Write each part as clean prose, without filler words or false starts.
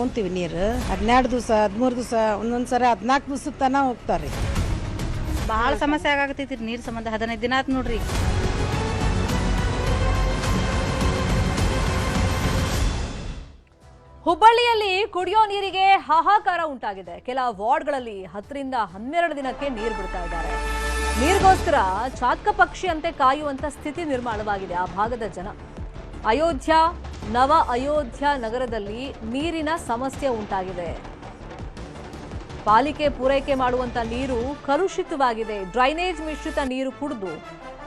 ಇಟ್ಕೊಂತೀವಿ ನೀರು 12 ದಿವಸ 13 ದಿವಸ ಒಂದೊಂದ್ಸರಿ 14 ದಿವಸದ ತನಕ ಹೋಗ್ತಾರೆ. ಭಾಳ ಸಮಸ್ಯೆ ಆಗಾಕತ್ತೈತಿ ನೀರು ಸಂಬಂಧ. 15 ದಿನ ಆಯ್ತು ನೋಡ್ರಿ. ಹುಬ್ಬಳ್ಳಿಯಲ್ಲಿ ಕುಡಿಯೋ ನೀರಿಗೆ ಹಾಹಾಕಾರ ಉಂಟಾಗಿದೆ. ಕೆಲ ವಾರ್ಡ್ಗಳಲ್ಲಿ 10 ರಿಂದ 12 ದಿನಕ್ಕೆ ನೀರು ಬಿಡ್ತಾ ಇದ್ದಾರೆ. ನೀರಿಗೋಸ್ಕರ ಚಾತ್ಕ ಪಕ್ಷಿಯಂತೆ ಕಾಯುವಂತ ಸ್ಥಿತಿ ನಿರ್ಮಾಣವಾಗಿದೆ ಆ ಭಾಗದ ಜನ. ಅಯೋಧ್ಯ, ನವ ಅಯೋಧ್ಯ ನಗರದಲ್ಲಿ ನೀರಿನ ಸಮಸ್ಯೆ ಉಂಟಾಗಿದೆ. ಪಾಲಿಕೆ ಪೂರೈಕೆ ಮಾಡುವಂತ ನೀರು ಕಲುಷಿತವಾಗಿದೆ. ಡ್ರೈನೇಜ್ ಮಿಶ್ರಿತ ನೀರು ಕುಡಿದು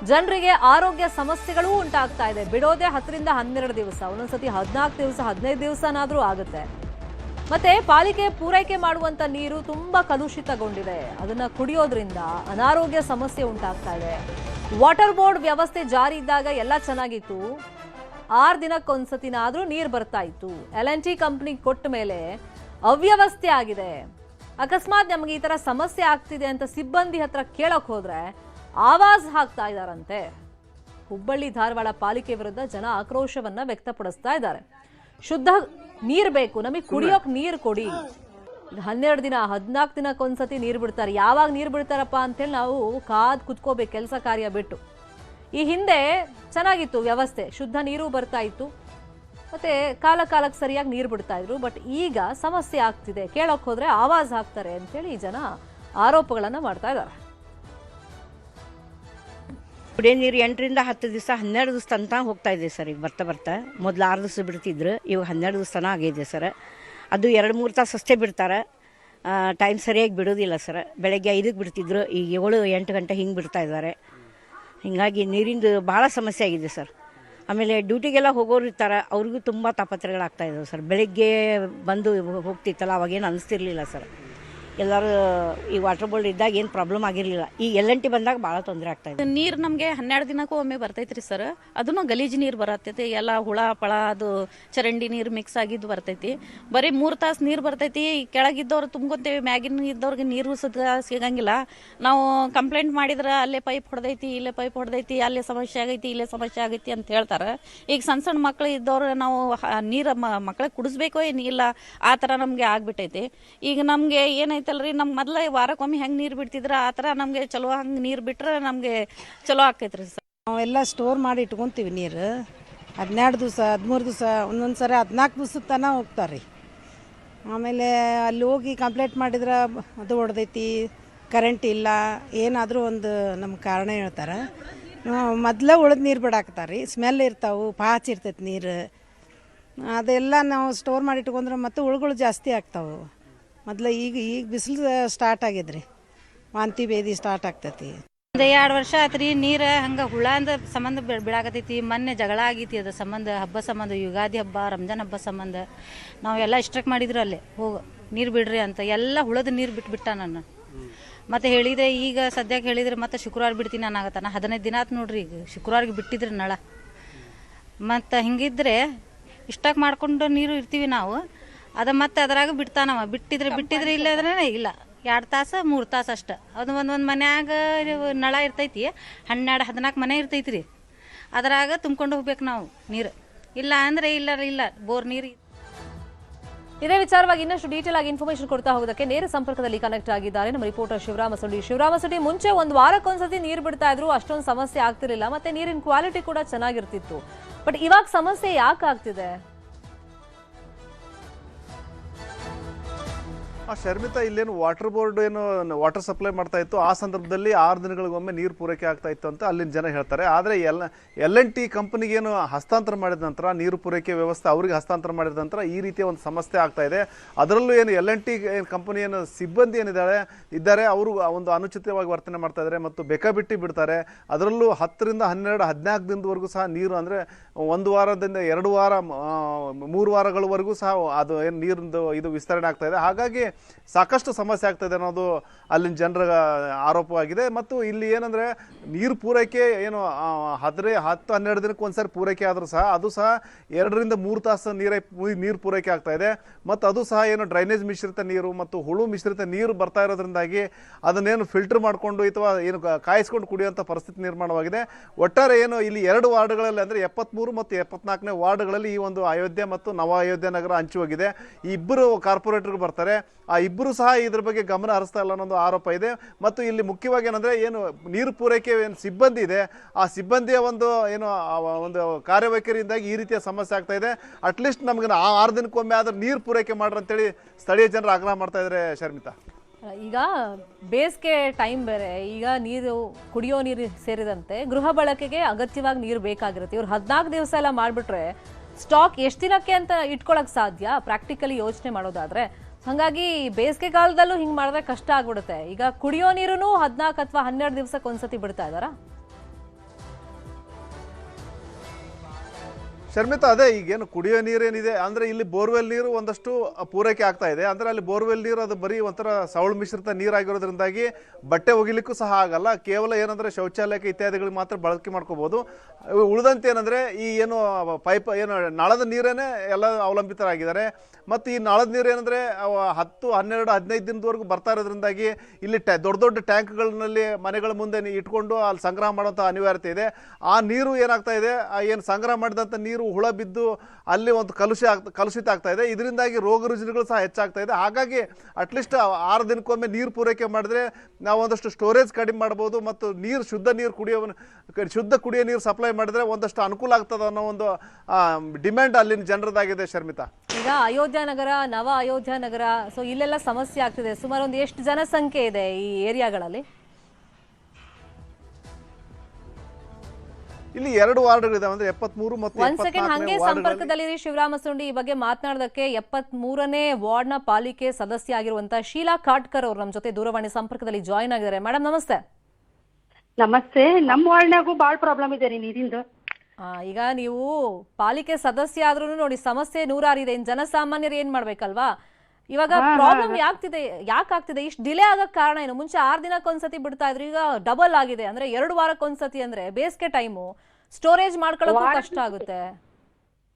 ಜನರಿಗೆ ಆರೋಗ್ಯ ಸಮಸ್ಯೆಗಳೂ ಉಂಟಾಗ್ತಾ ಇದೆ. ಬಿಡೋದೇ 10 ರಿಂದ 12 ದಿವಸ, ಒಂದೊಂದ್ಸತಿ 14 ದಿವಸ 15 ದಿವಸನಾದ್ರೂ ಆಗುತ್ತೆ. ಮತ್ತೆ ಪಾಲಿಕೆ ಪೂರೈಕೆ ಮಾಡುವಂತ ನೀರು ತುಂಬಾ ಕಲುಷಿತಗೊಂಡಿದೆ. ಅದನ್ನ ಕುಡಿಯೋದ್ರಿಂದ ಅನಾರೋಗ್ಯ ಸಮಸ್ಯೆ ಉಂಟಾಗ್ತಾ ಇದೆ. ವಾಟರ್ ಬೋರ್ಡ್ ವ್ಯವಸ್ಥೆ ಜಾರಿ ಇದ್ದಾಗ ಎಲ್ಲ ಚೆನ್ನಾಗಿತ್ತು. 6 ದಿನಕ್ಕೊಂದ್ಸತಿನಾದ್ರೂ ನೀರು ಬರ್ತಾ ಇತ್ತು. L&T ಕಂಪನಿ ಕೊಟ್ಟ ಮೇಲೆ ಅವ್ಯವಸ್ಥೆ ಆಗಿದೆ. ಅಕಸ್ಮಾತ್ ನಮಗೆ ಈ ತರ ಸಮಸ್ಯೆ ಆಗ್ತಿದೆ ಅಂತ ಸಿಬ್ಬಂದಿ ಹತ್ರ ಕೇಳಕ್ ಹೋದ್ರೆ ಆವಾಜ್ ಹಾಕ್ತಾ ಇದಾರಂತೆ. ಹುಬ್ಬಳ್ಳಿ ಧಾರವಾಡ ಪಾಲಿಕೆ ವಿರುದ್ಧ ಜನ ಆಕ್ರೋಶವನ್ನ ವ್ಯಕ್ತಪಡಿಸ್ತಾ ಇದ್ದಾರೆ. ಶುದ್ಧ ನೀರ್ ಬೇಕು, ನಮಗೆ ಕುಡಿಯೋಕ್ ನೀರು ಕೊಡಿ. 12 ದಿನ 14 ದಿನಕ್ಕೊಂದ್ಸತಿ ನೀರು ಬಿಡ್ತಾರೆ. ಯಾವಾಗ ನೀರು ಬಿಡ್ತಾರಪ್ಪ ಅಂತೇಳಿ ನಾವು ಕಾದ್ ಕುತ್ಕೋಬೇಕು ಕೆಲಸ ಕಾರ್ಯ ಬಿಟ್ಟು. ಈ ಹಿಂದೆ ಚೆನ್ನಾಗಿತ್ತು ವ್ಯವಸ್ಥೆ, ಶುದ್ಧ ನೀರು ಬರ್ತಾ ಇತ್ತು, ಮತ್ತೆ ಕಾಲಕ್ಕೆ ಸರಿಯಾಗಿ ನೀರು ಬಿಡ್ತಾ ಇದ್ರು. ಬಟ್ ಈಗ ಸಮಸ್ಯೆ ಆಗ್ತಿದೆ, ಕೇಳೋಕ್ ಹೋದ್ರೆ ಆವಾಜ್ ಹಾಕ್ತಾರೆ ಅಂತೇಳಿ ಜನ ಆರೋಪಗಳನ್ನ ಮಾಡ್ತಾ ಇದ್ದಾರೆ. ಕುಡಿಯೋ ನೀರು 8 ರಿಂದ 10 ದಿವಸ 12 ದಿವಸ ತನಕ ಹೋಗ್ತಾ ಇದೆ ಸರ್. ಈಗ ಬರ್ತಾ ಮೊದಲು 6 ದಿವಸ ಬಿಡ್ತಿದ್ರು, ಇವಾಗ 12 ದಿವಸ ತನಕ ಆಗಿದೆ ಸರ್. ಅದು 2-3 ತಾಸು ಅಷ್ಟೇ ಬಿಡ್ತಾರೆ, ಟೈಮ್ ಸರಿಯಾಗಿ ಬಿಡೋದಿಲ್ಲ ಸರ್. ಬೆಳಗ್ಗೆ 5ಕ್ಕೆ ಬಿಡ್ತಿದ್ರು, ಈಗ 7-8 ಗಂಟೆ ಹಿಂಗೆ ಬಿಡ್ತಾ ಇದ್ದಾರೆ. ಹೀಗಾಗಿ ನೀರಿಂದು ಭಾಳ ಸಮಸ್ಯೆ ಆಗಿದೆ ಸರ್. ಆಮೇಲೆ ಡ್ಯೂಟಿಗೆಲ್ಲ ಹೋಗೋರು ಇರ್ತಾರೆ, ಅವ್ರಿಗೂ ತುಂಬ ತಾಪತ್ರಗಳಾಗ್ತಾ ಇದ್ದಾವೆ ಸರ್. ಬೆಳಗ್ಗೆ ಬಂದು ಹೋಗ್ತಿತ್ತಲ್ಲ ಅವಾಗೇನು ಅನಿಸ್ತಿರ್ಲಿಲ್ಲ ಸರ್. ಎಲ್ಲರೂ ಈ ವಾಟರ್ ಬೋರ್ಡ್ ಇದ್ದಾಗ ಏನು ಪ್ರಾಬ್ಲಮ್ ಆಗಿರಲಿಲ್ಲ. ಈ L&T ಬಂದಾಗ ಭಾಳ ತೊಂದರೆ ಆಗ್ತಾಯಿದೆ. ನೀರು ನಮಗೆ 12 ದಿನಕ್ಕೂ ಒಮ್ಮೆ ಬರ್ತೈತ್ರಿ ಸರ್. ಅದನ್ನು ಗಲೀಜು ನೀರು ಬರತೈತಿ, ಎಲ್ಲ ಹುಳ ಪಳ ಅದು ಚರಂಡಿ ನೀರು ಮಿಕ್ಸ್ ಆಗಿದ್ದು ಬರ್ತೈತಿ. ಬರೀ 3 ತಾಸು ನೀರು ಬರ್ತೈತಿ. ಕೆಳಗಿದ್ದವ್ರು ತುಂಬ್ಕೊತೇವೆ, ಮ್ಯಾಗಿನ ಇದ್ದವ್ರಿಗೆ ನೀರು ಸಿಗಂಗಿಲ್ಲ. ನಾವು ಕಂಪ್ಲೇಂಟ್ ಮಾಡಿದ್ರೆ ಅಲ್ಲೇ ಪೈಪ್ ಹೊಡೆದೈತಿ, ಇಲ್ಲೇ ಪೈಪ್ ಹೊಡೆದೈತಿ, ಅಲ್ಲೇ ಸಮಸ್ಯೆ ಆಗೈತಿ, ಇಲ್ಲೇ ಸಮಸ್ಯೆ ಆಗೈತಿ ಅಂತ ಹೇಳ್ತಾರೆ. ಈಗ ಸಣ್ಣ ಮಕ್ಳು ಇದ್ದವ್ರು ನಾವು ನೀರು ಮಕ್ಳಿಗೆ ಕುಡಿಸ್ಬೇಕೋ ಏನಿಲ್ಲ, ಆ ಥರ ನಮಗೆ ಆಗ್ಬಿಟ್ಟೈತಿ. ಈಗ ನಮಗೆ ಏನೈತಲ್ರಿ, ನಮ್ಮ ಮೊದಲ ವಾರಕ್ಕೊಮ್ಮೆ ಹೆಂಗೆ ನೀರು ಬಿಡ್ತಿದ್ರ ಆ ಥರ ನಮಗೆ ಚಲೋ ಹಂಗೆ ನೀರು ಬಿಟ್ರೆ ನಮಗೆ ಚಲೋ ಆಕೈತ್ರಿ ಸರ್. ನಾವೆಲ್ಲ ಸ್ಟೋರ್ ಮಾಡಿ ಇಟ್ಕೊಂತೀವಿ ನೀರು. 12 ದಿವಸ 13 ದಿವಸ ಒಂದೊಂದ್ಸರಿ 14 ದಿವಸದ ತನಕ ಹೋಗ್ತಾರೆ. ಆಮೇಲೆ ಅಲ್ಲಿ ಹೋಗಿ ಕಂಪ್ಲೇಂಟ್ ಮಾಡಿದ್ರೆ ಅದು ಹೊಡೆದೈತಿ, ಕರೆಂಟ್ ಇಲ್ಲ, ಏನಾದರೂ ಒಂದು ನಮ್ಮ ಕಾರಣ ಹೇಳ್ತಾರೆ. ಮೊದಲೇ ಉಳಿದ ನೀರು ಬಿಡಾಕ್ತಾರೆ, ಸ್ಮೆಲ್ ಇರ್ತಾವೆ, ಪಾಚ್ ಇರ್ತೈತೆ ನೀರು. ಅದೆಲ್ಲ ನಾವು ಸ್ಟೋರ್ ಮಾಡಿ ಇಟ್ಕೊಂಡ್ರೆ ಮತ್ತೆ ಹುಳುಗಳು ಜಾಸ್ತಿ ಆಗ್ತಾವೆ. ಮೊದಲು ಈಗ ಬಿಸಿಲು ಸ್ಟಾರ್ಟ್ ಆಗಿದ್ರಿ, ವಾಂತಿ ಭೇದಿ ಸ್ಟಾರ್ಟ್ ಆಗ್ತೈತಿ. ಒಂದು 2 ವರ್ಷ ಆತ್ರಿ ನೀರು ಹಂಗೆ ಹುಳ ಅಂದ ಸಂಬಂಧ ಬಿಡಾಕತೈತಿ. ಮೊನ್ನೆ ಜಗಳ ಆಗೈತಿ ಅದ್ರ ಸಂಬಂಧ, ಹಬ್ಬ ಸಂಬಂಧ, ಯುಗಾದಿ ಹಬ್ಬ, ರಂಜಾನ್ ಹಬ್ಬ ಸಂಬಂಧ ನಾವೆಲ್ಲ ಸ್ಟ್ರೈಕ್ ಮಾಡಿದ್ರು ಅಲ್ಲೇ ಹೋಗಿ ನೀರು ಬಿಡ್ರಿ ಅಂತ. ಎಲ್ಲ ಹುಳದ ನೀರು ಬಿಟ್ಬಿಟ್ಟ ನಾನು. ಮತ್ತೆ ಹೇಳಿದೆ, ಈಗ ಸದ್ಯಕ್ಕೆ ಹೇಳಿದ್ರೆ ಮತ್ತೆ ಶುಕ್ರವಾರ ಬಿಡ್ತೀನಿ ಅನ್ನಾಗತ್ತಾನ. 15 ದಿನ ಆಯ್ತು ನೋಡ್ರಿ, ಈಗ ಶುಕ್ರವಾರಿಗೆ ಬಿಟ್ಟಿದ್ರಿ ನಳ. ಮತ್ತು ಹಿಂಗಿದ್ರೆ ಇಷ್ಟಾಗಿ ಮಾಡ್ಕೊಂಡು ನೀರು ಇರ್ತೀವಿ ನಾವು. ಮತ್ತೆ ಅದರಾಗ ಬಿಡ್ತಾನವ, ಬಿಟ್ಟಿದ್ರೆ ಇಲ್ಲದ್ರೆ ಇಲ್ಲ. 2 ತಾಸು 3 ತಾಸು ಅಷ್ಟೆ. ಅದು ಒಂದು ಮನ್ಯಾಗ ನಳ ಇರ್ತೈತಿ, 12-14 ಮನೆ ಇರ್ತೈತಿ ರೀ. ಅದರಾಗ ತುಂಬ್ಕೊಂಡು ಹೋಗ್ಬೇಕು ನಾವು ನೀರು. ಇಲ್ಲ ಅಂದರೆ ಇಲ್ಲ ಬೋರ್ ನೀರು. ಇದೇ ವಿಚಾರವಾಗಿ ಇನ್ನಷ್ಟು ಡೀಟೇಲ್ ಆಗಿ ಇನ್ಫಾರ್ಮೇಶನ್ ಕೊಡ್ತಾ ಹೋಗೋದಕ್ಕೆ ನೇರ ಸಂಪರ್ಕದಲ್ಲಿ ಕನೆಕ್ಟ್ ಆಗಿದ್ದಾರೆ ನಮ್ಮ ರಿಪೋರ್ಟರ್ ಶಿವರಾಮ ಸುಡಿ. ಮುಂಚೆ ಒಂದು ವಾರಕ್ಕೊಂದ್ಸತಿ ನೀರು ಬಿಡ್ತಾ ಇದ್ರು, ಅಷ್ಟೊಂದು ಸಮಸ್ಯೆ ಆಗ್ತಿರ್ಲಿಲ್ಲ, ಮತ್ತೆ ನೀರಿನ ಕ್ವಾಲಿಟಿ ಕೂಡ ಚೆನ್ನಾಗಿರ್ತಿತ್ತು. ಬಟ್ ಇವಾಗ ಸಮಸ್ಯೆ ಯಾಕೆ ಆಗ್ತಿದೆ? ಶರ್ಮಿತಾ, ಇಲ್ಲೇನು ವಾಟರ್ ಬೋರ್ಡ್ ಏನು ವಾಟರ್ ಸಪ್ಲೈ ಮಾಡ್ತಾ ಇತ್ತು, ಆ ಸಂದರ್ಭದಲ್ಲಿ 6 ದಿನಗಳಿಗೊಮ್ಮೆ ನೀರು ಪೂರೈಕೆ ಆಗ್ತಾ ಇತ್ತು ಅಂತ ಅಲ್ಲಿನ ಜನ ಹೇಳ್ತಾರೆ. ಆದರೆ L&T ಕಂಪನಿಗೇನು ಹಸ್ತಾಂತರ ಮಾಡಿದ ನಂತರ, ನೀರು ಪೂರೈಕೆ ವ್ಯವಸ್ಥೆ ಅವರಿಗೆ ಹಸ್ತಾಂತರ ಮಾಡಿದ ನಂತರ ಈ ರೀತಿಯ ಒಂದು ಸಮಸ್ಯೆ ಆಗ್ತಾ ಇದೆ. ಅದರಲ್ಲೂ ಏನು L&T ಕಂಪನಿ ಏನು ಸಿಬ್ಬಂದಿ ಇದ್ದಾರೆ ಅವರು ಒಂದು ಅನುಚಿತವಾಗಿ ವರ್ತನೆ ಮಾಡ್ತಾ ಇದ್ದಾರೆ ಮತ್ತು ಬೇಕಾಬಿಟ್ಟಿ ಬಿಡ್ತಾರೆ. ಅದರಲ್ಲೂ 10 ರಿಂದ 12, 14 ದಿನದವರೆಗೂ ಸಹ ನೀರು, ಅಂದರೆ 1 ವಾರದಿಂದ 2 ವಾರ 3 ವಾರಗಳವರೆಗೂ ಸಹ ಅದು ಏನು ನೀರಿಂದು ಇದು ವಿಸ್ತರಣೆ ಆಗ್ತಾ ಇದೆ. ಹಾಗಾಗಿ ಸಾಕಷ್ಟು ಸಮಸ್ಯೆ ಆಗ್ತದೆ ಅನ್ನೋದು ಅಲ್ಲಿನ ಜನರ ಆರೋಪವಾಗಿದೆ. ಮತ್ತು ಇಲ್ಲಿ ಏನಂದರೆ ನೀರು ಪೂರೈಕೆ ಏನು 10-12 ದಿನಕ್ಕೆ ಒಂದ್ಸರಿ ಪೂರೈಕೆ ಆದರೂ ಸಹ ಅದು ಸಹ 2 ರಿಂದ 3 ತಾಸು ನೀರು ಪೂರೈಕೆ ಆಗ್ತಾ ಇದೆ. ಮತ್ತು ಅದು ಸಹ ಏನು ಡ್ರೈನೇಜ್ ಮಿಶ್ರಿತ ನೀರು ಮತ್ತು ಹುಳು ಮಿಶ್ರಿತ ನೀರು ಬರ್ತಾ ಇರೋದ್ರಿಂದಾಗಿ ಅದನ್ನೇನು ಫಿಲ್ಟರ್ ಮಾಡಿಕೊಂಡು ಅಥವಾ ಏನು ಕಾಯಿಸ್ಕೊಂಡು ಕುಡಿಯುವಂಥ ಪರಿಸ್ಥಿತಿ ನಿರ್ಮಾಣವಾಗಿದೆ. ಒಟ್ಟಾರೆ ಏನು ಇಲ್ಲಿ 2 ವಾರ್ಡ್ಗಳಲ್ಲಿ ಅಂದರೆ 73 ಮತ್ತು 74ನೇ ವಾರ್ಡ್ಗಳಲ್ಲಿ ಈ ಒಂದು ಅಯೋಧ್ಯೆ ಮತ್ತು ನವ ಅಯೋಧ್ಯೆ ನಗರ ಹಂಚುವಾಗಿದೆ. ಈ ಇಬ್ಬರು ಕಾರ್ಪೊರೇಟರ್ಗಳು ಬರ್ತಾರೆ, ಆ ಇಬ್ಬರು ಸಹ ಇದ್ರ ಬಗ್ಗೆ ಗಮನ ಹರಿಸ್ತಾ ಇಲ್ಲ ಅನ್ನೋದು ಆರೋಪ ಇದೆ. ಮತ್ತು ಇಲ್ಲಿ ಮುಖ್ಯವಾಗಿ ಏನಂದರೆ ಏನು ನೀರು ಪೂರೈಕೆ ಏನು ಸಿಬ್ಬಂದಿ ಇದೆ, ಆ ಸಿಬ್ಬಂದಿಯ ಒಂದು ಕಾರ್ಯವೈಖರಿಯಿಂದಾಗಿ ಈ ರೀತಿಯ ಸಮಸ್ಯೆ ಆಗ್ತಾ ಇದೆ. ಅಟ್ಲೀಸ್ಟ್ ನಮ್ಗೆ 6 ದಿನಕ್ಕೊಮ್ಮೆ ಆದ್ರೆ ನೀರು ಪೂರೈಕೆ ಮಾಡ್ರಿ ಅಂತೇಳಿ ಸ್ಥಳೀಯ ಜನರು ಆಗ್ರಹ ಮಾಡ್ತಾ ಇದ್ದಾರೆ. ಶರ್ಮಿತಾ, ಈಗ ಬೇಸಿಗೆ ಟೈಮ್ ಬೇರೆ, ಈಗ ನೀರು ಕುಡಿಯೋ ನೀರು ಸೇರಿದಂತೆ ಗೃಹ ಬಳಕೆಗೆ ಅಗತ್ಯವಾಗಿ ನೀರು ಬೇಕಾಗಿರುತ್ತೆ. ಇವ್ರು 14 ದಿವಸ ಎಲ್ಲ ಮಾಡಿಬಿಟ್ರೆ ಸ್ಟಾಕ್ ಎಷ್ಟು ದಿನಕ್ಕೆ ಅಂತ ಇಟ್ಕೊಳಕ್ ಸಾಧ್ಯ ಪ್ರಾಕ್ಟಿಕಲಿ ಯೋಚನೆ ಮಾಡೋದಾದ್ರೆ? ಹಾಗಾಗಿ ಬೇಸಿಗೆ ಕಾಲದಲ್ಲೂ ಹಿಂಗೆ ಮಾಡಿದ್ರೆ ಕಷ್ಟ ಆಗ್ಬಿಡುತ್ತೆ. ಈಗ ಕುಡಿಯೋ ನೀರು 14 ಅಥವಾ 12 ದಿವಸಕ್ಕೆ ಒಂದ್ಸತಿ ಬಿಡ್ತಾ ಇದ್ದಾರಾ? ಶರ್ಮಿತಾ, ಅದೇ ಈಗೇನು ಕುಡಿಯೋ ನೀರೇನಿದೆ ಅಂದರೆ ಇಲ್ಲಿ ಬೋರ್ವೆಲ್ ನೀರು ಒಂದಷ್ಟು ಪೂರೈಕೆ ಆಗ್ತಾ ಇದೆ. ಅಂದರೆ ಅಲ್ಲಿ ಬೋರ್ವೆಲ್ ನೀರು ಅದು ಬರೀ ಒಂಥರ ಸವಳು ಮಿಶ್ರಿತ ನೀರಾಗಿರೋದ್ರಿಂದಾಗಿ ಬಟ್ಟೆ ಒಗಿಲಿಕ್ಕೂ ಸಹ ಆಗಲ್ಲ. ಕೇವಲ ಏನಂದರೆ ಶೌಚಾಲಯಕ್ಕೆ ಇತ್ಯಾದಿಗಳಿಗೆ ಮಾತ್ರ ಬಳಕೆ ಮಾಡ್ಕೋಬೋದು. ಉಳಿದಂತೆ ಏನಂದರೆ ಈ ಏನು ಪೈಪ್ ಏನು ನಳದ ನೀರೇನೆ ಎಲ್ಲ ಅವಲಂಬಿತರಾಗಿದ್ದಾರೆ. ಮತ್ತು ಈ ನಳದ ನೀರು ಏನಂದರೆ 10, 12, 15 ದಿನದವರೆಗೂ ಬರ್ತಾ ಇರೋದ್ರಿಂದಾಗಿ ಇಲ್ಲಿ ದೊಡ್ಡ ದೊಡ್ಡ ಟ್ಯಾಂಕ್ಗಳಲ್ಲಿ ಮನೆಗಳ ಮುಂದೆ ಇಟ್ಕೊಂಡು ಅಲ್ಲಿ ಸಂಗ್ರಹ ಮಾಡುವಂಥ ಅನಿವಾರ್ಯತೆ ಇದೆ. ಆ ನೀರು ಏನಾಗ್ತಾ ಇದೆ, ಏನು ಸಂಗ್ರಹ ಮಾಡಿದಂಥ ನೀರು ಹುಳ ಬಿದ್ದು ಅಲ್ಲಿ ಒಂದು ಕಲುಷಿತ ಆಗ್ತಾ ಇದೆ. ಇದರಿಂದಾಗಿ ರೋಗ ರುಜಿನಗಳು ಸಹ ಹೆಚ್ಚಾಗ್ತಾ ಇದೆ. ಹಾಗಾಗಿ ಅಟ್ಲೀಸ್ಟ್ 6 ದಿನಕ್ಕೊಮ್ಮೆ ನೀರು ಪೂರೈಕೆ ಮಾಡಿದ್ರೆ ನಾವು ಒಂದಷ್ಟು ಸ್ಟೋರೇಜ್ ಕಡಿಮೆ ಮಾಡ್ಬೋದು ಮತ್ತು ನೀರು ಶುದ್ಧ ಕುಡಿಯೋ ನೀರು ಸಪ್ಲೈ ಮಾಡಿದ್ರೆ ಒಂದಷ್ಟು ಅನುಕೂಲ ಆಗ್ತದೆ ಅನ್ನೋ ಒಂದು ಡಿಮ್ಯಾಂಡ್ ಅಲ್ಲಿನ ಜನರದಾಗಿದೆ. ಶರ್ಮಿತಾ, ಈಗ ಅಯೋಧ್ಯ ನಗರ, ನವ ಅಯೋಧ್ಯ ನಗರ, ಸೊ ಇಲ್ಲೆಲ್ಲ ಸಮಸ್ಯೆ ಆಗ್ತಿದೆ. ಸುಮಾರು ಒಂದು ಎಷ್ಟು ಜನಸಂಖ್ಯೆ ಇದೆ ಈ ಏರಿಯಾಗಳಲ್ಲಿ? ಇಲ್ಲಿ 2 ವಾರ್ಡ್ಗಳಿದಾವೆ, ಅಂದ್ರೆ 73 ಮತ್ತು 74ನೇ ಒಂದ್ ಸೆಕೆಂಡ್ ಹಂಗೆ ಸಂಪರ್ಕದಲ್ಲಿ ಶಿವರಾಮ ಸುಂಡಿ ಈ ಬಗ್ಗೆ ಮಾತನಾಡೋದಕ್ಕೆ 73ನೇ ವಾರ್ಡ್ನ ಪಾಲಿಕೆ ಸದಸ್ಯ ಆಗಿರುವಂತ ಶೀಲಾ ಕಾಟ್ಕರ್ ಅವರು ನಮ್ಮ ಜೊತೆ ದೂರವಾಣಿ ಸಂಪರ್ಕದಲ್ಲಿ ಜಾಯಿನ್ ಆಗಿದ್ದಾರೆ. ಮೇಡಮ್ ನಮಸ್ತೆ. ನಮಸ್ತೆ. ನಮ್ಮ ವಾರ್ಡ್ನಾಗೂ ಬಾಳ್ ಪ್ರಾಬ್ಲಮ್ ಇದೆ ರೀ ನೀರಿಂದು. ಈಗ ನೀವು ಪಾಲಿಕೆ ಸದಸ್ಯ ಆದ್ರೂ ನೋಡಿ ಸಮಸ್ಯೆ ನೂರಾರಿದೆ. ಇನ್ ಜನಸಾಮಾನ್ಯರು ಏನ್ ಮಾಡ್ಬೇಕಲ್ವಾ? ಇವಾಗ ಪ್ರಾಬ್ಲಮ್ ಯಾಕಾಗ್ತಿದೆ? ಇಷ್ಟು ಡಿಲೇ ಆಗಕ್ ಕಾರಣ ಏನು? ಮುಂಚೆ 6 ದಿನಕ್ಕೊಂದ್ಸತಿ ಬಿಡ್ತಾ ಇದ್ರು, ಈಗ ಡಬಲ್ ಆಗಿದೆ. ಅಂದ್ರೆ 2 ವಾರಕ್ಕೊಂದ್ಸತಿ ಅಂದ್ರೆ ಬೇಸಿಗೆ ಟೈಮು ಸ್ಟೋರೇಜ್ ಮಾಡ್ಕೊಳ್ಳೋದು ಕಷ್ಟ ಆಗುತ್ತೆ.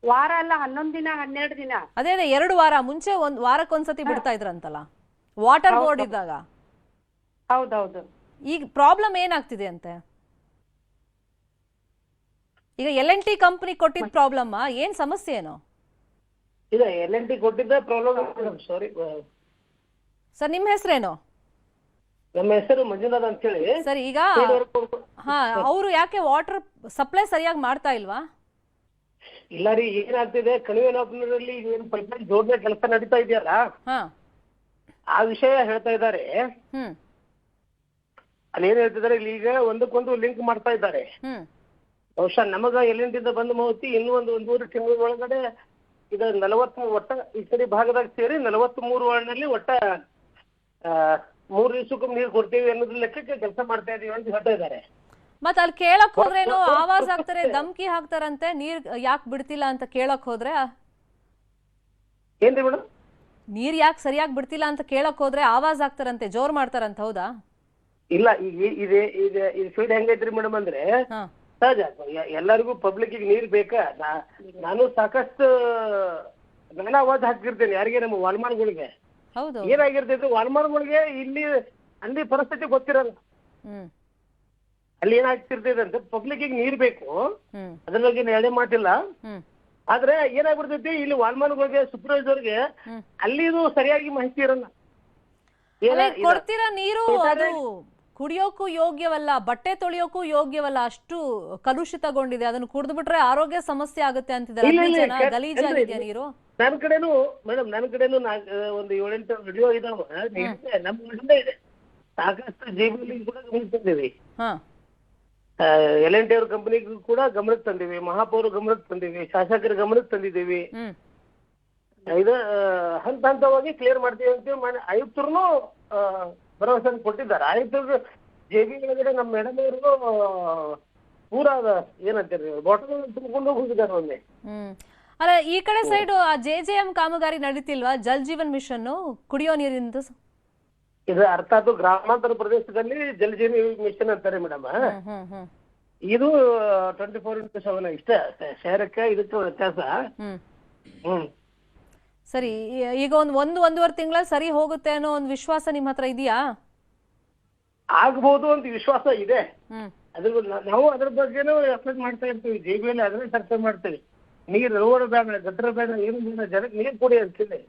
ವಾರ ಅಲ್ಲ, 11 ದಿನ 12 ದಿನ. ಅದೇ 2 ವಾರ ಮುಂಚೆ 1 ವಾರಕ್ಕೊಂದ್ಸತಿ ಬಿಡ್ತಾ ಇದ್ರಂತಲ್ಲ ವಾಟರ್ ಬೋರ್ಡ್ ಇದ್ದಾಗ. ಹೌದೌದು. ಈಗ ಪ್ರಾಬ್ಲಮ್ ಏನಾಗ್ತಿದೆ ಅಂತೆ? ಈಗ L&T ಕಂಪನಿ ಕೊಟ್ಟಿದ್ ಪ್ರಾಬ್ಲಮ್ ಏನ್ ಸಮಸ್ಯೆ ಏನು? ಇಲ್ಲ, L&T ಕೊಟ್ಟಿದ್ದ ಪ್ರಾಬ್ಲಮ್. ಸಾರಿ ಸರ್, ನಿಮ್ಮ ಹೆಸರೇನು? ನಮ್ಮ ಹೆಸರು ಮಂಜುನಾಥ್ ಅಂತ ಹೇಳಿ. ಸರ್, ಈಗ ಅವರು ಯಾಕೆ ವಾಟರ್ ಸಪ್ಲೈ ಸರಿಯಾಗಿ ಮಾಡ್ತಾ ಇಲ್ವಾ? ಇಲ್ಲ ರೀ, ಏನಾಗ್ತಿದೆ, ಕಣಿವೆನಲ್ಲಿ ಏನು ಪೈಪ್ಲೈನ್ ಜೋಡಣೆ ಕೆಲಸ ನಡೀತಾ ಇದೆಯಲ್ಲ, ಆ ವಿಷಯ ಹೇಳ್ತಾ ಇದ್ದಾರೆ. ಅಲ್ಲಿ ಏನ್ ಹೇಳ್ತಿದ್ದಾರೆ, ಇಲ್ಲಿ ಈಗ ಒಂದಕ್ಕೊಂದು ಲಿಂಕ್ ಮಾಡ್ತಾ ಇದ್ದಾರೆ. ಬಹುಶಃ ನಮಗ L&T ಬಂದ ಮಾಹಿತಿ ಇನ್ನೂ ಒಂದು 1 ತಿಂಗಳ ಒಳಗಡೆ ಈಗ 40 ಒಟ್ಟ ಈ ಕಡೆ ಭಾಗದಾಗ ಸೇರಿ 43 ವಾರ್ಡ್ನಲ್ಲಿ ಒಟ್ಟ 3 ದಿವಸಕ್ಕೊಮ್ಮೆ ನೀರು ಕೊಡ್ತೀವಿ ಅನ್ನೋದ್ರ ಲೆಕ್ಕಕ್ಕೆ ಕೆಲಸ ಮಾಡ್ತಾ ಇದೀವಿ ಅಂತ ಹೇಳ್ತಾ ಇದ್ದಾರೆ. ಮತ್ ಅಲ್ಲಿ ಕೇಳಕ್ ಹೋದ್ರೇನು ಆವಾಜ್ ಹಾಕ್ತಾರೆ, ಧಮ್ಕಿ ಹಾಕ್ತಾರಂತೆ, ನೀರ್ ಯಾಕೆ ಬಿಡ್ತಿಲ್ಲ ಅಂತ ಕೇಳಕ್ ಹೋದ್ರೆ? ಏನ್ರಿ ಮೇಡಮ್? ನೀರ್ ಯಾಕೆ ಸರಿಯಾಗಿ ಬಿಡ್ತಿಲ್ಲ ಅಂತ ಕೇಳಕ್ ಹೋದ್ರೆ ಆವಾಜ್ ಹಾಕ್ತಾರಂತೆ, ಜೋರ್ ಮಾಡ್ತಾರಂತ, ಹೌದಾ? ಇಲ್ಲ, ಈಗ ಇದು ಫೀಲ್ಡ್ ಹೆಂಗೈತ್ರಿ ಮೇಡಮ್ ಅಂದ್ರೆ ಸಹಜ, ಎಲ್ಲರಿಗೂ ಪಬ್ಲಿಕ್ ನೀರ್ ಬೇಕಾ. ನಾನು ಸಾಕಷ್ಟು ನಾನು ಅವಾಜ್ ಹಾಕಿರ್ತೇನೆ ಯಾರಿಗೆ, ನಮ್ಮ ವಾಲ್ಮಾನ್ಗಳಿಗೆ. ಏನಾಗಿರ್ತೈತೆ, ವಾಲ್ಮಾನ್ಗಳಿಗೆ ಅಲ್ಲಿ ಪರಿಸ್ಥಿತಿ ಗೊತ್ತಿರಲ್ಲ. ಅಲ್ಲಿ ಏನಾಗ್ತಿರ್ತೈತೆ ಅಂತ ಪಬ್ಲಿಕ್ ನೀರ್ ಬೇಕು, ಅದ್ರ ಬಗ್ಗೆ ಎರಡೇ ಮಾತಿಲ್ಲ. ಆದ್ರೆ ಏನಾಗ್ಬಿಡ್ತೈತಿ, ಇಲ್ಲಿ ವಾಲ್ಮಾನ್ಗಳಿಗೆ ಸೂಪರ್ವೈಸರ್ಗೆ ಅಲ್ಲಿದು ಸರಿಯಾಗಿ ಮಾಹಿತಿ ಇರಲ್ಲ. ಕೊಡ್ತಿರೋ ನೀರು ಅದು ಕುಡಿಯೋಕ್ಕೂ ಯೋಗ್ಯವಲ್ಲ, ಬಟ್ಟೆ ತೊಳೆಯೋಕ್ಕೂ ಯೋಗ್ಯವಲ್ಲ, ಅಷ್ಟು ಕಲುಷಿತಗೊಂಡಿದೆ. ಅದನ್ನು ಕುಡಿದು ಬಿಟ್ರೆ ಆರೋಗ್ಯ ಸಮಸ್ಯೆ ಆಗುತ್ತೆ ಅಂತಿದ್ದಾರೆ. ಗಲೀಜಾಗಿದೆಯಾ ನೀರು? ನನ್ನ ಕಡೆನು ಮೇಡಮ್, ಒಂದು 7-8 ವಿಡಿಯೋ ಇದಾವ. ನಮ್ಮ ಮುಂದೆ ಇದೆ, ಸಾಕಷ್ಟು ಜೇಬಲ್ಲಿ ಕೂಡ ಗಮನಕ್ಕೆ ತಂದಿವಿ. L&T ಅವ್ರ ಕಂಪನಿಗೂ ಕೂಡ ಗಮನಕ್ಕೆ ತಂದಿವಿ, ಮಹಾಪೌರ ಗಮನಕ್ಕೆ ತಂದಿವಿ, ಶಾಸಕರ ಗಮನಕ್ಕೆ ತಂದಿದ್ದೀವಿ. ಇದು ಹಂತ ಹಂತವಾಗಿ ಕ್ಲಿಯರ್ ಮಾಡ್ತೀವಿ ಅಂತೇಳಿ ಆಯುಕ್ತರು ಭರವಸೆ ಕೊಟ್ಟಿದ್ದಾರೆ. ಆಯುಕ್ತರು ಜೆಬಿ ಒಳಗಡೆ ನಮ್ಮ ಮೇಡಮ್ ಅವ್ರಿಗೂ ಪೂರಾ ಏನಂತೀರಿ ಬಾಟಲ್ ತುಂಬಿಕೊಂಡು ಹೋಗಿದ್ದಾರೆ ಒಮ್ಮೆ. ಅಲ್ಲ ಈ ಕಡೆ ಸೈಡ್ ಆ JJM ಕಾಮಗಾರಿ ನಡೀತಿಲ್ವಾ? ಜಲ್ ಜೀವನ್ ಮಿಷನ್ ಕುಡಿಯೋ ನೀರಿಂದು. ಇದು ಅರ್ಥಾತ್ ಗ್ರಾಮಾಂತರ ಪ್ರದೇಶದಲ್ಲಿ ಜಲ್ ಜೀವನ್ ಮಿಷನ್ ಅಂತಾರೆ ಮೇಡಮ್. ಇದು 24x7 ಇಷ್ಟ ಶಹರಕ್ಕೆ ಇದಕ್ಕೆ ವ್ಯತ್ಯಾಸ. ಸರಿ, ಈಗ ಒಂದೂವರೆ ತಿಂಗಳಲ್ಲಿ ಸರಿ ಹೋಗುತ್ತೆ ಅನ್ನೋ ಒಂದು ವಿಶ್ವಾಸ ನಿಮ್ಮ ಹತ್ರ ಇದೆಯಾ? ಆಗ್ಬಹುದು ಅಂತ ವಿಶ್ವಾಸ ಇದೆ. ನಾವು ಅದ್ರ ಬಗ್ಗೆನೂ ಎಫರ್ಟ್ ಮಾಡ್ತಾ ಇರ್ತೀವಿ. JBL ಅದನ್ನೇ ಚರ್ಚೆ ಮಾಡ್ತೀವಿ. ನೀರು ರೋಡ್ ಬೇಡ, ಗಟ್ರ ಬೇಡ, ಏನು ಬೇಡ, ಜನಕ್ಕೆ ನೀರು ಕೊಡಿ ಅಂತಿದೆ.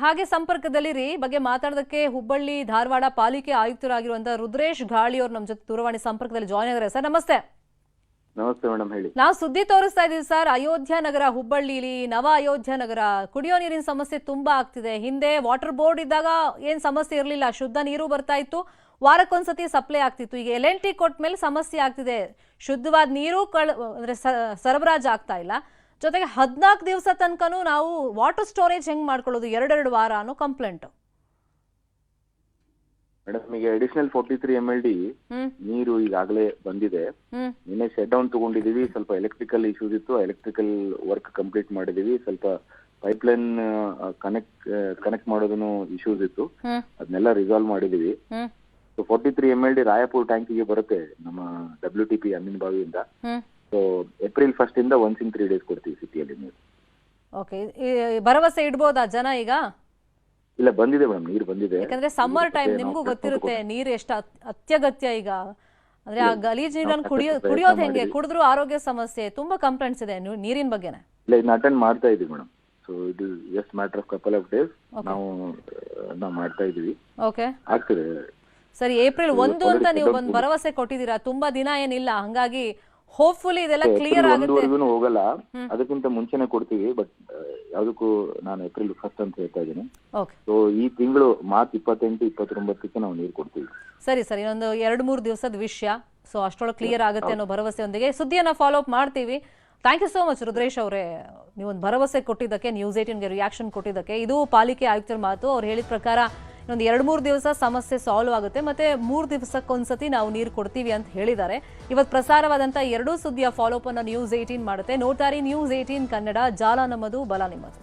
ಹಾಗೆ ಸಂಪರ್ಕದಲ್ಲಿ ಬಗ್ಗೆ ಮಾತಾಡೋದಕ್ಕೆ ಹುಬ್ಬಳ್ಳಿ ಧಾರವಾಡ ಪಾಲಿಕೆ ಆಯುಕ್ತರಾಗಿರುವಂತಹ ರುದ್ರೇಶ್ ಗಾಳಿ ಅವರು ನಮ್ಮ ಜೊತೆ ದೂರವಾಣಿ ಸಂಪರ್ಕದಲ್ಲಿ ಜಾಯ್ನ್ ಆಗಿದ್ದಾರೆ. ಸರ್ ನಮಸ್ತೆ. ನಮಸ್ತೆ ಮೇಡಮ್, ಹೇಳಿ. ನಾವು ಸುದ್ದಿ ತೋರಿಸ್ತಾ ಇದೀವಿ ಸರ್, ಅಯೋಧ್ಯ ನಗರ ಹುಬ್ಬಳ್ಳಿಲಿ ನವ ಅಯೋಧ್ಯ ನಗರ ಕುಡಿಯೋ ನೀರಿನ ಸಮಸ್ಯೆ ತುಂಬಾ ಆಗ್ತಿದೆ. ಹಿಂದೆ ವಾಟರ್ ಬೋರ್ಡ್ ಇದ್ದಾಗ ಏನ್ ಸಮಸ್ಯೆ ಇರಲಿಲ್ಲ, ಶುದ್ಧ ನೀರು ಬರ್ತಾ ಇತ್ತು, ವಾರಕ್ಕೊಂದ್ಸತಿ ಸಪ್ಲೈ ಆಗ್ತಿತ್ತು. ಈಗ LNT ಕೊಟ್ಟ ಮೇಲೆ ಸಮಸ್ಯೆ ಆಗ್ತಿದೆ, ಶುದ್ಧವಾದ ನೀರು ಅಂದ್ರೆ ಸರಬರಾಜು ಆಗ್ತಾ ಇಲ್ಲ. ಜೊತೆಗೆ 14 ದಿವಸ ತನಕನೂ ನಾವು ವಾಟರ್ ಸ್ಟೋರೇಜ್ ಹೆಂಗ್ ಮಾಡ್ಕೊಳ್ಳೋದು, 2 ವಾರ ಅನ್ನೋ ಕಂಪ್ಲೇಂಟ್. ಮೇಡಮ್, ಈಗ ಅಡಿಷನಲ್ 43 MLD ನೀರು ಈಗಾಗಲೇ ಬಂದಿದೆ. ನಿನ್ನೆ ಶಟ್ ಡೌನ್ ತಗೊಂಡಿದೀವಿ. ಸ್ವಲ್ಪ ಎಲೆಕ್ಟ್ರಿಕಲ್ ಇಶ್ಯೂಸ್ ಇತ್ತು, ಎಲೆಕ್ಟ್ರಿಕಲ್ ವರ್ಕ್ ಕಂಪ್ಲೀಟ್ ಮಾಡಿದೀವಿ. ಸ್ವಲ್ಪ ಪೈಪ್ಲೈನ್ ಕನೆಕ್ಟ್ ಮಾಡೋದನ್ನು ಇಶ್ಯೂಸ್ ಇತ್ತು, ಅದನ್ನೆಲ್ಲ ರಿಸಾಲ್ವ್ ಮಾಡಿದೀವಿ. 43 MLD ರಾಯಪುರ್ ಟ್ಯಾಂಕಿಗೆ ಬರುತ್ತೆ ನಮ್ಮ WTP ಅಮ್ಮಿನ ಬಾವಿಯಿಂದ. ಸೊ ಏಪ್ರಿಲ್ 1 ಇಂದ 1 in 3 days ಕೊಡ್ತೀವಿ ಸಿಟಿಯಲ್ಲಿ ನೀರು. ಓಕೆ, ಭರವಸೆ ಇಡ್ಬೋದಾ ಜನ ಈಗ? ಇಲ್ಲ, ಬಂದಿದೆ ಮೇಡಮ್, ನೀರು ಬಂದಿದೆ. ಯಾಕಂದ್ರೆ ಸಮ್ಮರ್ ಟೈಮ್ ನಿಮ್ಗೂ ಗೊತ್ತಿರುತ್ತೆ ನೀರು ಎಷ್ಟು ಅತ್ಯಗತ್ಯ ಈಗ. ಅಂದ್ರೆ ಆ ಗಲೀಜ್ ನೀರನ್ನು ಕುಡಿಯೋದು ಹೆಂಗೆ, ಕುಡಿದ್ರು ಆರೋಗ್ಯ ಸಮಸ್ಯೆ, ತುಂಬಾ ಕಂಪ್ಲೇಂಟ್ಸ್ ಇದೆ ನೀರಿನ ಬಗ್ಗೆನೆ. ಇಲ್ಲ, ಇದನ್ನ ಅಟೆಂಡ್ ಮಾಡ್ತಾ ಇದೀವಿ madam. So it is just matter of couple of days. ನಾವು ಮಾಡ್ತಾ ಇದೀವಿ. ಓಕೆ, ಆಗ್ತದೆ. ಸರಿ, ಏಪ್ರಿಲ್ 1 ಅಂತ ನೀವು ಒಂದು ಭರವಸೆ ಕೊಟ್ಟಿದ್ದೀರಾ. ತುಂಬಾ ದಿನ ಏನಿಲ್ಲ, ಹಂಗಾಗಿ ಹೋಪ್ಫುಲಿ ಇದೆಲ್ಲ ಕ್ಲಿಯರ್ ಆಗುತ್ತೆ. ಹೋಗಲ್ಲ, ಅದಕ್ಕಿಂತ ಮುಂಚೆನೆ ಕೊಡ್ತೀವಿ. ಬಟ್ ಯಾವ್ದಕ್ಕೂ ನಾನು ಏಪ್ರಿಲ್ 1 ಅಂತ ಹೇಳ್ತಾ ಇದ್ದೀನಿ. ಸೊ ಈ ತಿಂಗಳು ಮಾರ್ಚ್ 28, 29ಕ್ಕೆ ನಾವು ನೀರು ಕೊಡ್ತೀವಿ. ಸರಿ ಸರಿ, ಇನ್ನೊಂದು 2-3 ದಿವಸದ ವಿಷಯ. ಸೊ ಅಷ್ಟೊಳಗೆ ಕ್ಲಿಯರ್ ಆಗುತ್ತೆ ಅನ್ನೋ ಭರವಸೆಯೊಂದಿಗೆ ಸುದ್ದಿಯನ್ನ ಫಾಲೋ ಅಪ್ ಮಾಡ್ತೀವಿ. Thank you so much Rudresh ಅವರೇ, ನೀವೊಂದು ಭರವಸೆ ಕೊಟ್ಟಿದ್ದಕ್ಕೆ, ನ್ಯೂಸ್ 18ಗೆ ರಿಯಾಕ್ಷನ್ ಕೊಟ್ಟಿದ್ದಕ್ಕೆ. ಇದು ಪಾಲಿಕೆ ಆಯುಕ್ತರ ಮಾತು. ಅವ್ರು ಹೇಳಿದ ಪ್ರಕಾರ ಇನ್ನೊಂದು 2-3 ದಿವಸ ಸಮಸ್ಯೆ ಸಾಲ್ವ್ ಆಗುತ್ತೆ, ಮತ್ತೆ 3 ದಿವಸಕ್ಕೊಂದ್ಸತಿ ನಾವು ನೀರು ಕೊಡ್ತೀವಿ ಅಂತ ಹೇಳಿದ್ದಾರೆ. ಇವತ್ತು ಪ್ರಸಾರವಾದಂಥ 2 ಸುದ್ದಿಯ ಫಾಲೋಅಪ್ ಅನ್ನು ನ್ಯೂಸ್ 18 ಮಾಡುತ್ತೆ. ನೋಡ್ತಾರೆ ನ್ಯೂಸ್ 18 ಕನ್ನಡ, ಜಾಲ ನಮ್ಮದು, ಬಲ ನಿಮ್ಮದು.